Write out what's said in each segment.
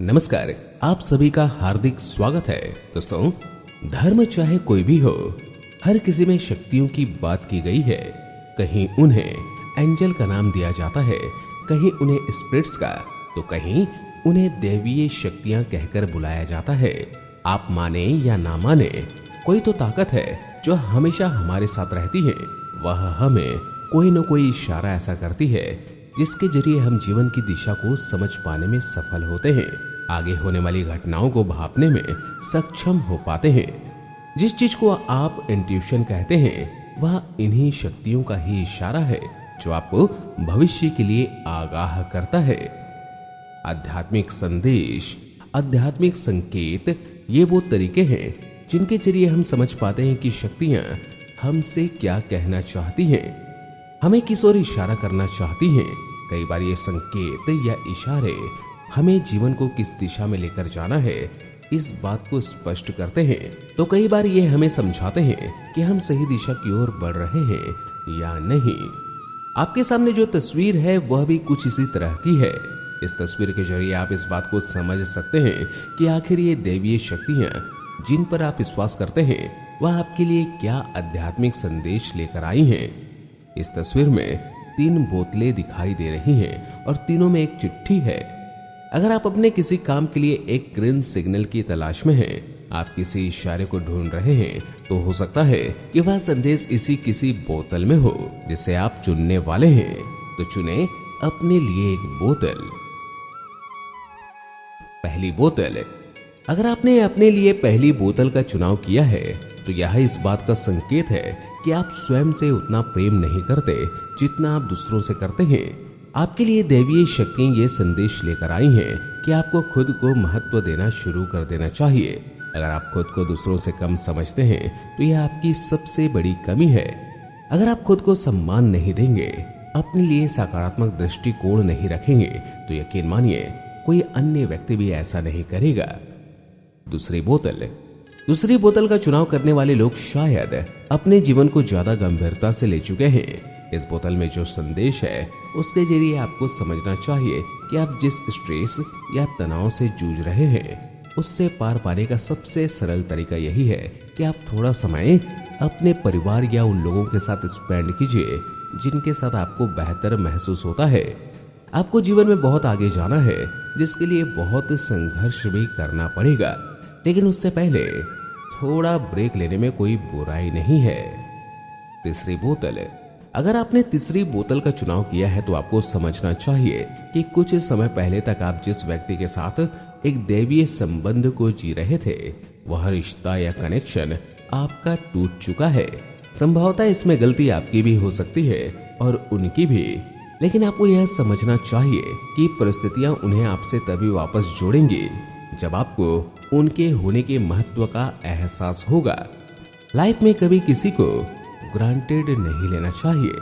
नमस्कार। आप सभी का हार्दिक स्वागत है। दोस्तों, धर्म चाहे कोई भी हो, हर किसी में शक्तियों की बात की गई है। कहीं उन्हें एंजल का नाम दिया जाता है, कहीं उन्हें स्पिरिट्स का, तो कहीं उन्हें दैवीय शक्तियां कहकर बुलाया जाता है। आप माने या ना माने, कोई तो ताकत है जो हमेशा हमारे साथ रहती है। वह हमें कोई न कोई इशारा ऐसा करती है जिसके जरिए हम जीवन की दिशा को समझ पाने में सफल होते हैं, आगे होने वाली घटनाओं को भांपने में सक्षम हो पाते हैं। जिस चीज को आप इंट्यूशन कहते हैं, वह इन्हीं शक्तियों का ही इशारा है जो आपको भविष्य के लिए आगाह करता है। आध्यात्मिक संदेश, आध्यात्मिक संकेत, ये वो तरीके हैं जिनके जरिए हम समझ पाते हैं कि शक्तियां हमसे क्या कहना चाहती हैं, हमें किस ओर इशारा करना चाहती हैं। कई बार ये संकेत या इशारे हमें जीवन को किस दिशा में लेकर जाना है, इस बात को स्पष्ट करते हैं, तो कई बार ये हमें समझाते हैं कि हम सही दिशा की ओर बढ़ रहे हैं या नहीं। आपके सामने जो तस्वीर है वह भी कुछ इसी तरह की है। इस तस्वीर के जरिए आप इस बात को समझ सकते हैं कि आखिर ये दैवीय शक्तियां जिन पर आप विश्वास करते हैं, वह आपके लिए क्या आध्यात्मिक संदेश लेकर आई हैं। इस तस्वीर में 3 बोतलें दिखाई दे रही हैं और तीनों में एक चिट्ठी है। अगर आप अपने किसी काम के लिए एक ग्रीन सिग्नल की तलाश में हैं, आप किसी इशारे को ढूंढ रहे हैं, तो हो सकता है कि वह संदेश इसी किसी बोतल में हो जिसे आप चुनने वाले हैं। तो चुने अपने लिए एक बोतल। पहली बोतल। अगर आपने अपने लिए पहली बोतल का चुनाव किया है, तो यह इस बात का संकेत है कि आप स्वयं से उतना प्रेम नहीं करते जितना आप दूसरों से करते हैं। आपके लिए दैवीय शक्तियां ये संदेश लेकर आई हैं कि आपको खुद को महत्व देना शुरू कर देना चाहिए। अगर आप खुद को दूसरों से कम समझते हैं, तो यह आपकी सबसे बड़ी कमी है। अगर आप खुद को सम्मान नहीं देंगे, अपने लिए सकारात्मक दृष्टिकोण नहीं रखेंगे, तो यकीन मानिए कोई अन्य व्यक्ति भी ऐसा नहीं करेगा। दूसरी बोतल। दूसरी बोतल का चुनाव करने वाले लोग शायद अपने जीवन को ज्यादा गंभीरता से ले चुके हैं। इस बोतल में जो संदेश है, उसके जरिए आपको समझना चाहिए कि आप जिस स्ट्रेस या तनाव से जूझ रहे हैं, उससे पार पाने का सबसे सरल तरीका यही है कि आप थोड़ा समय अपने परिवार या उन लोगों के साथ स्पेंड कीजिए जिनके साथ आपको बेहतर महसूस होता है। आपको जीवन में बहुत आगे जाना है, जिसके लिए बहुत संघर्ष भी करना पड़ेगा, लेकिन उससे पहले थोड़ा ब्रेक लेने में कोई बुराई नहीं है। तीसरी बोतल। अगर आपने तीसरी बोतल का चुनाव किया है, तो आपको समझना चाहिए कि कुछ समय पहले तक आप जिस व्यक्ति के साथ एक दैवीय संबंध को जी रहे थे, वह रिश्ता या कनेक्शन आपका टूट चुका है। संभवतः इसमें गलती आपकी भी हो सकती है और उनकी भी, लेकिन आपको यह समझना चाहिए कि परिस्थितियां उन्हें आपसे तभी वापस जोड़ेंगी जब आपको उनके होने के महत्व का एहसास होगा। लाइफ में कभी किसी को ग्रांटेड नहीं लेना चाहिए।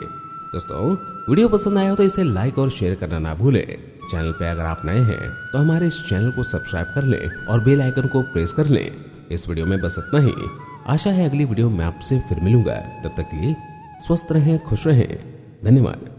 दोस्तों, वीडियो पसंद आया हो तो इसे लाइक और शेयर करना ना भूलें। चैनल पे अगर आप नए हैं, तो हमारे इस चैनल को सब्सक्राइब कर लें और बेल आइकन को प्रेस कर लें। इस वीडियो में बस इतना ही। आशा है अगली वीडियो में आपसे फिर मिलूंगा। तब तक के लिए स्वस्थ रहें, खुश रहें। धन्यवाद।